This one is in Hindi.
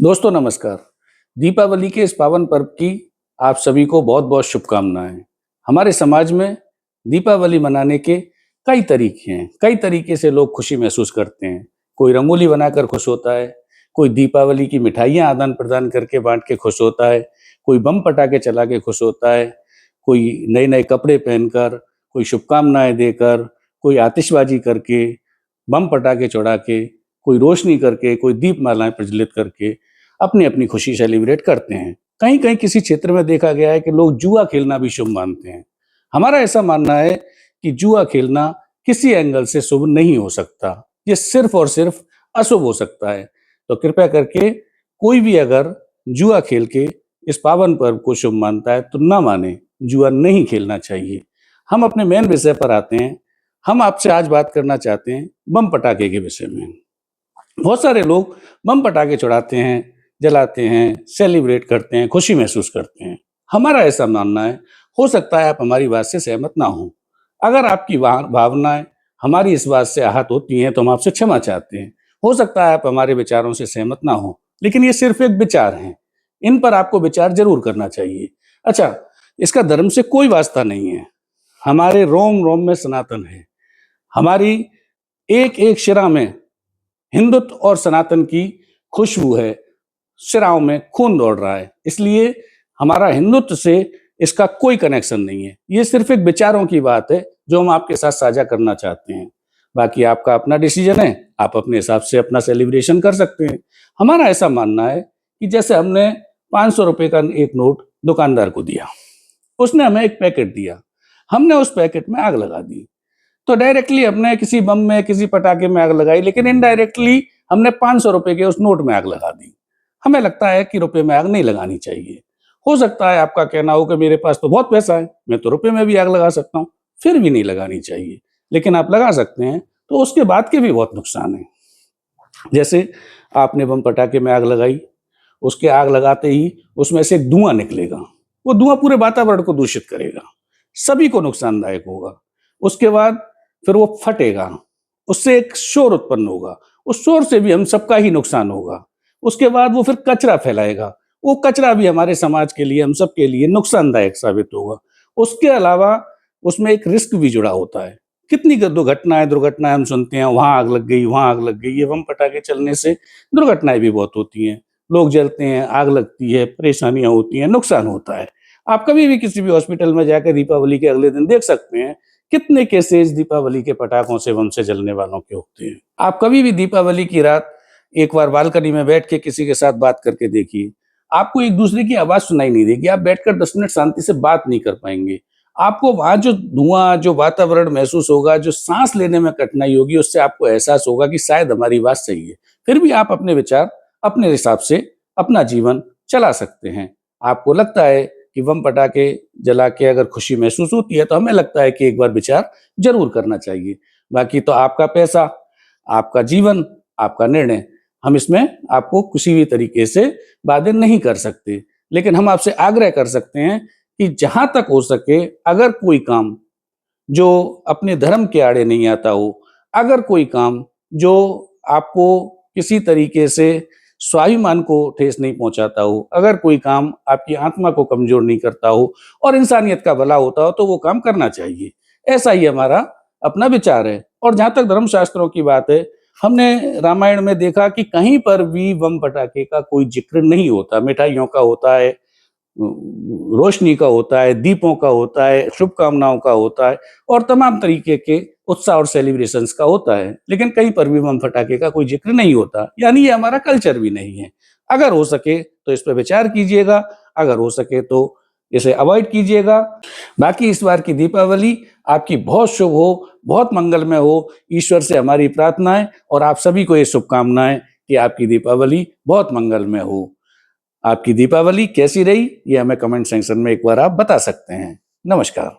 दोस्तों नमस्कार। दीपावली के इस पावन पर्व की आप सभी को बहुत-बहुत शुभकामनाएँ। हमारे समाज में दीपावली मनाने के कई तरीके हैं। कई तरीके से लोग खुशी महसूस करते हैं। कोई रंगोली बनाकर खुश होता है, कोई दीपावली की मिठाइयाँ आदान-प्रदान करके बाँट के खुश होता है, कोई बम पटाखे चला के खुश होता है, कोई नए-नए कपड़े पहनकर, कोई शुभकामनाएँ देकर, कोई आतिशबाजी करके, बम पटाखे छुड़ा के, कोई रोशनी करके, कोई दीपमालाएँ प्रज्वलित करके अपनी-अपनी खुशी सेलिब्रेट करते हैं। कहीं-कहीं किसी क्षेत्र में देखा गया है कि लोग जुआ खेलना भी शुभ मानते हैं। हमारा ऐसा मानना है कि जुआ खेलना किसी एंगल से शुभ नहीं हो सकता। ये सिर्फ़ और सिर्फ़ अशुभ हो सकता है। तो कृपया करके कोई भी अगर जुआ खेल के इस पावन पर्व को शुभ मानता है तो ना माने, जुआ नहीं खेलना चाहिए। हम अपने मेन विषय पर आते हैं। हम आपसे आज बात करना चाहते हैं बम पटाखे के विषय में। बहुत सारे लोग बम पटाखे छुड़ाते हैं, जलाते हैं, सेलिब्रेट करते हैं, खुशी महसूस करते हैं। हमारा ऐसा मानना है, हो सकता है आप हमारी बात से सहमत ना हों। अगर आपकी भावनाएँ हमारी इस बात से आहत होती हैं तो हम आपसे क्षमा चाहते हैं। हो सकता है आप हमारे विचारों से सहमत ना हों, लेकिन ये सिर्फ़ एक विचार हैं। इन पर आपको विचार ज़रूर करना चाहिए। अच्छा, इसका धर्म से कोई वास्ता नहीं है। हमारे रोम-रोम में सनातन है। हमारी एक-एक शिरा में हिंदुत्व और सनातन की खुशबू है, शिराओं में खून दौड़ रहा है। इसलिए हमारा हिंदुत्व से इसका कोई कनेक्शन नहीं है। ये सिर्फ़ एक विचारों की बात है, जो हम आपके साथ साझा करना चाहते हैं। बाकी आपका अपना डिसीज़न है, आप अपने हिसाब से अपना सेलिब्रेशन कर सकते हैं। हमारा ऐसा मानना है कि जैसे हमने ₹500 का एक नोट दुकानदार को दिया, उसने हमें एक पैकेट दिया, हमने उस पैकेट में आग लगा दी। तो डायरेक्टली हमने किसी बम में, किसी पटाखे में आग लगाई, लेकिन इनडायरेक्टली हमने ₹500 के उस नोट में आग लगा दी। हमें लगता है कि रुपए में आग नहीं लगानी चाहिए। हो सकता है आपका कहना हो कि मेरे पास तो बहुत पैसा है, मैं तो रुपए में भी आग लगा सकता हूँ, फिर भी नहीं लगानी चाहिए। लेकिन आप लगा सकते हैं, तो उसके बाद के भी बहुत नुकसान हैं। जैसे आपने बम पटाखे में आग लगाई, उसके आग लगाते ही उसमें से एक धुआँ निकलेगा। वो धुआँ पूरे वातावरण को दूषित करेगा, सभी को नुकसानदायक होगा। उसके बाद फिर वो फटेगा, उससे एक शोर उत्पन्न होगा, उस शोर से भी हम सबका ही नुकसान होगा। उसके बाद वो फिर कचरा फैलाएगा, वो कचरा भी हमारे समाज के लिए, हम सबके लिए नुकसानदायक साबित होगा। उसके अलावा उसमें एक रिस्क भी जुड़ा होता है। कितनी दुर्घटनाएँ हम सुनते हैं, वहाँ आग लग गई, वहाँ आग लग गई। ये बम पटाखे चलने से दुर्घटनाएँ भी बहुत होती हैं। लोग जलते हैं, आग लगती है, परेशानियाँ होती हैं, नुकसान होता है। आप कभी भी किसी भी हॉस्पिटल में जाकर दीपावली के अगले दिन देख सकते हैं, कितने केसेज़ दीपावली के पटाखों से, बम से जलने वालों के होते हैं। आप कभी भी दीपावली की रात एक बार बालकनी में बैठ के किसी के साथ बात करके देखिए। आपको एक-दूसरे की आवाज़ सुनाई नहीं देगी, आप बैठकर 10 मिनट शांति से बात नहीं कर पाएँगे। आपको वहाँ जो धुआँ, जो वातावरण महसूस होगा, जो साँस लेने में कठिनाई होगी, उससे आपको एहसास होगा कि शायद हमारी बात सही है। फिर भी आप अपने विचार, अपने हिसाब से अपना जीवन चला सकते हैं। आपको लगता है कि बम पटाखे जला के अगर खुशी महसूस होती है, तो हमें लगता है कि एक बार विचार ज़रूर करना चाहिए। बाकी तो आपका पैसा, आपका जीवन, आपका निर्णय। हम इसमें आपको किसी भी तरीके से बाध्य नहीं कर सकते। लेकिन हम आपसे आग्रह कर सकते हैं कि जहाँ तक हो सके, अगर कोई काम जो अपने धर्म के आड़े नहीं आता हो, अगर कोई काम जो आपको किसी तरीके से स्वाभिमान को ठेस नहीं पहुँचाता हो, अगर कोई काम आपकी आत्मा को कमज़ोर नहीं करता हो और इंसानियत का भला होता हो, तो वो काम करना चाहिए। ऐसा ही हमारा अपना विचार है। और जहाँ तक धर्मशास्त्रों की बात है, हमने रामायण में देखा कि कहीं पर भी बम पटाखे का कोई ज़िक्र नहीं होता। मिठाइयों का होता है, रोशनी का होता है, दीपों का होता है, शुभकामनाओं का होता है और तमाम तरीके के उत्साह और सेलिब्रेशंस का होता है। लेकिन कहीं पर भी बम पटाखे का कोई ज़िक्र नहीं होता, यानी ये हमारा कल्चर भी नहीं है। अगर हो सके तो इस पे विचार कीजिएगा, अगर हो सके तो इसे अवॉइड कीजिएगा। बाकी इस बार की दीपावली आपकी बहुत शुभ हो, बहुत मंगलमय हो, ईश्वर से हमारी प्रार्थना है और आप सभी को ये शुभकामनाएँ कि आपकी दीपावली बहुत मंगलमय हो। आपकी दीपावली कैसी रही, ये हमें कमेंट सेक्शन में एक बार आप बता सकते हैं। नमस्कार।